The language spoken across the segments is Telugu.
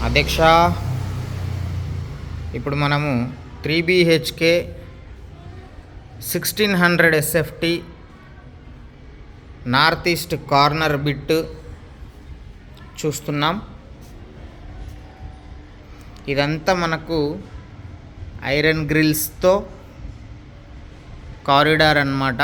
అధ్యక్ష, ఇప్పుడు మనము 3 BHK 1600 SFT north east corner bit చూస్తున్నాం. ఇదంతా మనకు ఐరన్ గ్రిల్స్తో కారిడార్ అన్నమాట.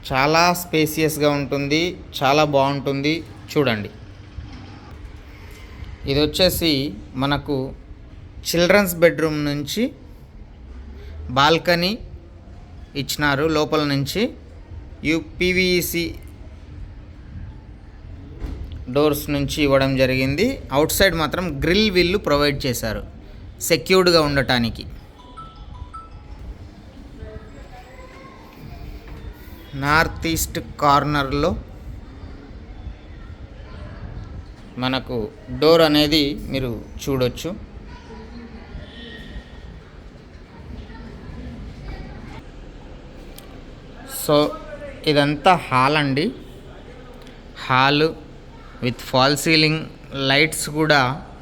చాలా స్పేసియస్గా ఉంటుంది, చాలా బాగుంటుంది. చూడండి, ఇది వచ్చేసి మనకు చిల్డ్రన్స్ బెడ్రూమ్ నుంచి బాల్కనీ ఇచ్చినారు. లోపల నుంచి PVC డోర్స్ నుంచి ఇవ్వడం జరిగింది. అవుట్ సైడ్ మాత్రం గ్రిల్ విల్లు ప్రొవైడ్ చేశారు సెక్యూర్డ్గా ఉండటానికి. నార్త్ ఈస్ట్ కార్నర్లో మనకు డోర్ అనేది మీరు చూడొచ్చు. సో ఇదంతా హాల్ అండి. Hall with fall ceiling lights కూడా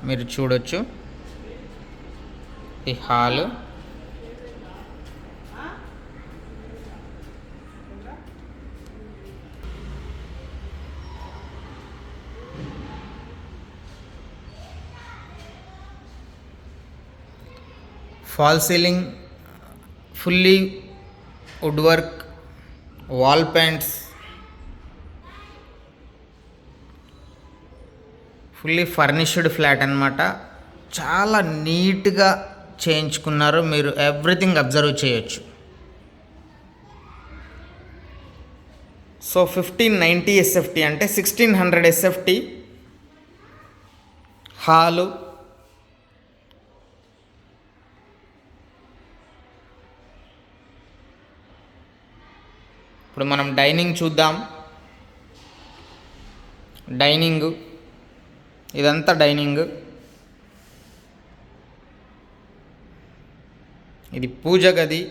మీరు చూడొచ్చు. ఈ hall fall ceiling, fully wood work, wall paints, fully furnished flat అన్నమాట. చాలా నీట్గా చేయించుకున్నారు. మీరు ఎవ్రీథింగ్ అబ్జర్వ్ చేయొచ్చు. సో 1590 SFT అంటే 1600 SFT హాలు. ఇప్పుడు మనం డైనింగ్ చూద్దాం. డైనింగ్, ఇదంతా డైనింగ్. ఇది పూజ గది.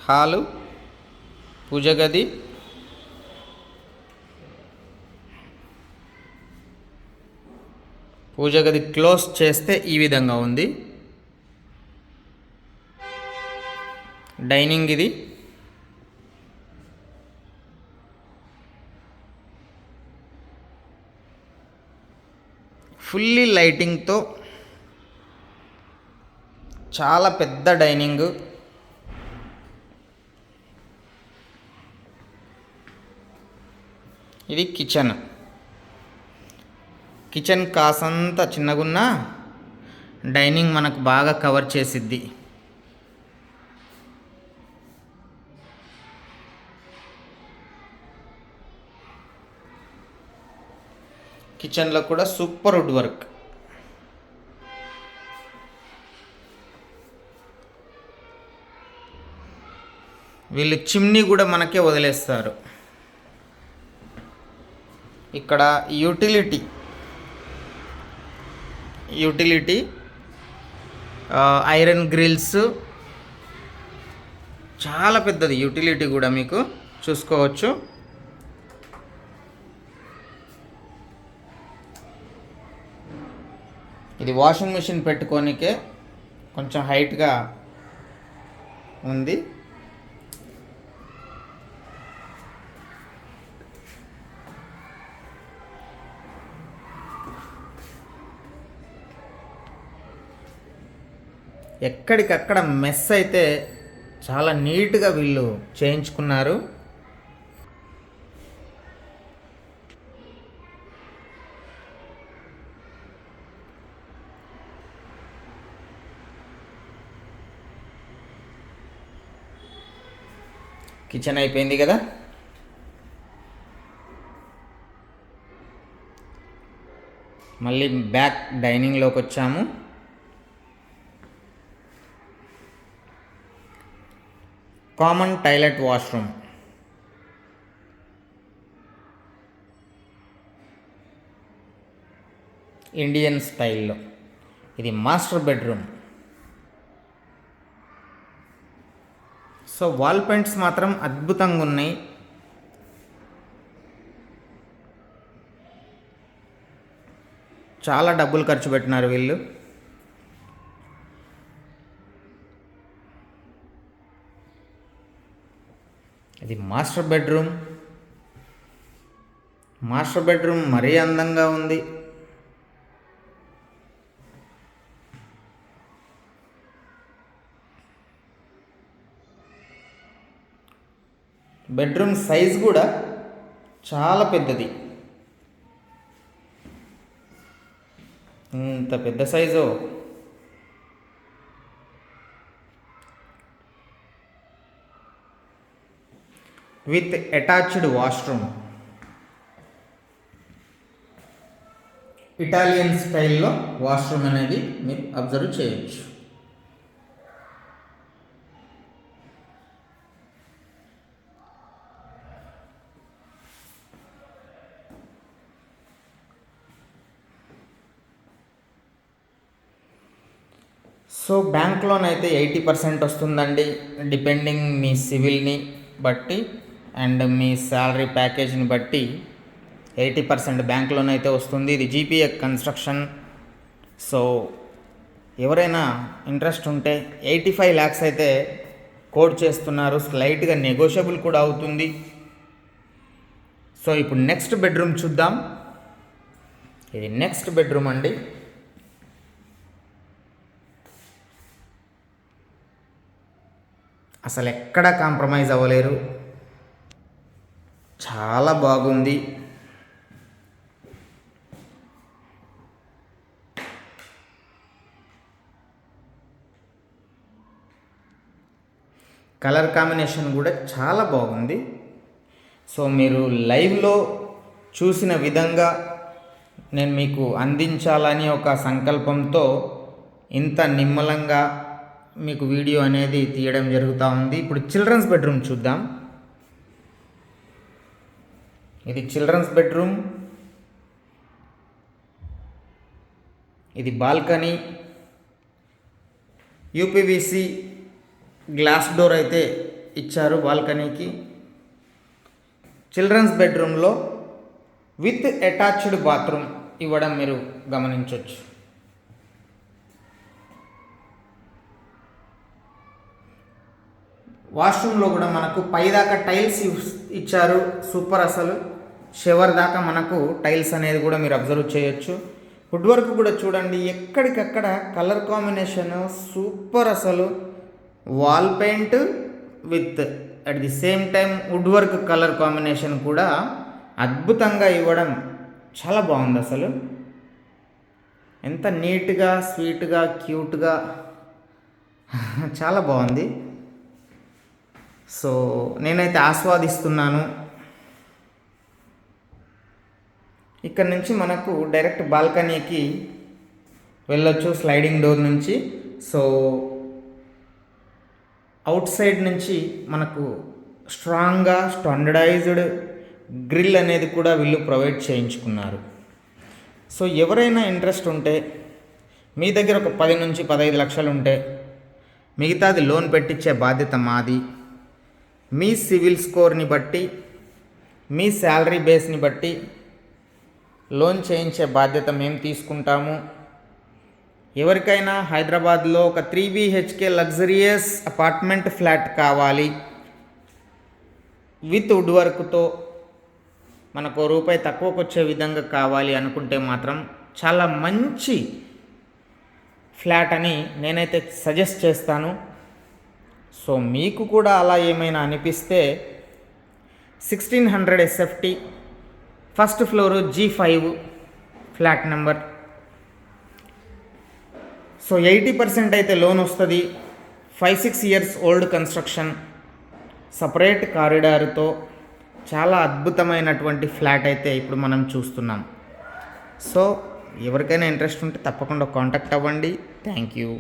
హాలు, పూజ గది, పూజ గది క్లోజ్ చేస్తే ఈ విధంగా ఉంది. డైనింగ్ ఇది. ఫుల్లీ లైటింగ్తో చాలా పెద్ద డైనింగ్. ఇది కిచెన్. కిచెన్ కాసంత చిన్నగున్నా డైనింగ్ మనకు బాగా కవర్ చేసిద్ది. కిచెన్లో కూడా సూపర్ వుడ్ వర్క్. వీళ్ళు చిమ్నీ కూడా మనకే వదిలేస్తారు. ఇక్కడ యూటిలిటీ ఐరన్ గ్రిల్స్, చాలా పెద్దది యూటిలిటీ కూడా మీకు చూసుకోవచ్చు. ఇది వాషింగ్ మిషన్ పెట్టుకోనికే కొంచెం హైట్గా ఉంది. ఎక్కడికక్కడ మెస్ అయితే చాలా నీట్గా వీళ్ళు చేయించుకున్నారు. కిచెన్ అయిపోయింది కదా. మళ్ళీ బ్యాక్ డైనింగ్లోకి వచ్చాము. Common toilet, washroom. ఇండియన్ స్టైల్లో. ఇది master bedroom. So wall paints మాత్రం అద్భుతంగా ఉన్నాయి. చాలా డబ్బులు ఖర్చు పెట్టినారు వీళ్ళు. ఇది మాస్టర్ బెడ్రూమ్. మాస్టర్ బెడ్రూమ్ మరీ అందంగా ఉంది. బెడ్రూమ్ సైజ్ కూడా చాలా పెద్దది. ఇంత పెద్ద size. With attached washroom. Italian స్టైల్లో వాష్రూమ్ అనేది మీరు అబ్జర్వ్ చేయొచ్చు. సో బ్యాంక్ లోన్ అయితే 80% వస్తుందండి, డిపెండింగ్ మీ సివిల్ని బట్టి అండ్ మీ శాలరీ ప్యాకేజ్ని బట్టి 80% బ్యాంక్ లోన్ అయితే వస్తుంది. ఇది జీపీఏ కన్స్ట్రక్షన్. సో ఎవరైనా ఇంట్రెస్ట్ ఉంటే 85 lakhs అయితే కోట్ చేస్తున్నారు. స్లైట్గా నెగోషియబుల్ కూడా అవుతుంది. సో ఇప్పుడు నెక్స్ట్ బెడ్రూమ్ చూద్దాం. ఇది నెక్స్ట్ బెడ్రూమ్ అండి. అసలు ఎక్కడా కాంప్రమైజ్ అవ్వలేరు, చాలా బాగుంది. కలర్ కాంబినేషన్ కూడా చాలా బాగుంది. సో మీరు లైవ్లో చూసిన విధంగా నేను మీకు అందించాలని ఒక సంకల్పంతో ఇంత నిమ్మలంగా మీకు వీడియో అనేది తీయడం జరుగుతూ ఉంది. ఇప్పుడు చిల్డ్రన్స్ బెడ్రూమ్ చూద్దాం. ఇది చిల్డ్రన్స్ బెడ్రూమ్. ఇది బాల్కనీ. యూపీవీసీ గ్లాస్ డోర్ అయితే ఇచ్చారు బాల్కనీకి. చిల్డ్రన్స్ బెడ్రూమ్లో విత్ అటాచ్డ్ బాత్రూమ్ ఇవ్వడం మీరు గమనించవచ్చు. వాష్రూమ్లో కూడా మనకు పైదాకా టైల్స్ ఇచ్చారు, సూపర్. అసలు షవర్ దాకా మనకు టైల్స్ అనేది కూడా మీరు అబ్జర్వ్ చేయొచ్చు. వుడ్ వర్క్ కూడా చూడండి, ఎక్కడికక్కడ కలర్ కాంబినేషన్ సూపర్. అసలు wall paint with at the same time wood work colour combination కూడా అద్భుతంగా ఇవ్వడం చాలా బాగుంది. అసలు ఎంత నీట్గా, స్వీట్గా, క్యూట్గా చాలా బాగుంది. సో నేనైతే ఆస్వాదిస్తున్నాను. ఇక్కడ నుంచి మనకు డైరెక్ట్ బాల్కనీకి వెళ్ళొచ్చు స్లైడింగ్ డోర్ నుంచి. సో అవుట్ సైడ్ నుంచి మనకు స్ట్రాంగ్గా స్టాండర్డైజ్డ్ గ్రిల్ అనేది కూడా వీళ్ళు ప్రొవైడ్ చేయించుకున్నారు. సో ఎవరైనా ఇంట్రెస్ట్ ఉంటే, మీ దగ్గర ఒక 10 నుంచి 15 లక్షలు ఉంటే మిగతాది లోన్ పెట్టించే బాధ్యత మాది. మీ సివిల్ స్కోర్ని బట్టి, మీ శాలరీ బేస్ని బట్టి లోన్ చేయించే బాధ్యత మేము తీసుకుంటాము. ఎవరికైనా హైదరాబాద్లో ఒక 3 BHK లగ్జరియస్ అపార్ట్మెంట్ ఫ్లాట్ కావాలి విత్ వుడ్ వర్క్తో, మనకు రూపాయి తక్కువకు వచ్చే విధంగా కావాలి అనుకుంటే మాత్రం చాలా మంచి ఫ్లాట్ అని నేనైతే సజెస్ట్ చేస్తాను. సో మీకు కూడా అలా ఏమైనా అనిపిస్తే 1600 SFT first floor G5 flat number. So 80% అయితే లోన్ వస్తుంది. 5-6 years ఓల్డ్ కన్స్ట్రక్షన్, సపరేట్ కారిడార్తో చాలా అద్భుతమైనటువంటి ఫ్లాట్ అయితే ఇప్పుడు మనం చూస్తున్నాం. సో ఎవరికైనా ఇంట్రెస్ట్ ఉంటే తప్పకుండా కాంటాక్ట్ అవ్వండి. Thank you.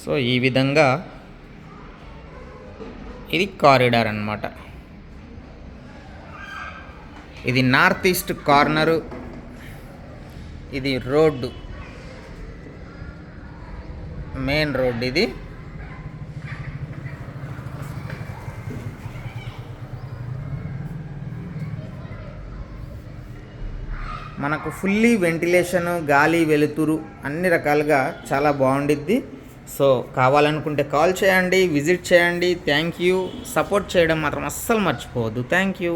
సో ఈ విధంగా ఇది కారిడార్ అన్నమాట. ఇది నార్త్ ఈస్ట్ కార్నరు. ఇది రోడ్డు, మెయిన్ రోడ్ ఇది. మనకు ఫుల్లీ వెంటిలేషన్, గాలి, వెలుతురు అన్ని రకాలుగా చాలా బాగుండిద్ది. సో కావాలనుకుంటే కాల్ చేయండి, విజిట్ చేయండి. Thank you. సపోర్ట్ చేయడం మాత్రం అస్సలు మర్చిపోవద్దు. Thank you.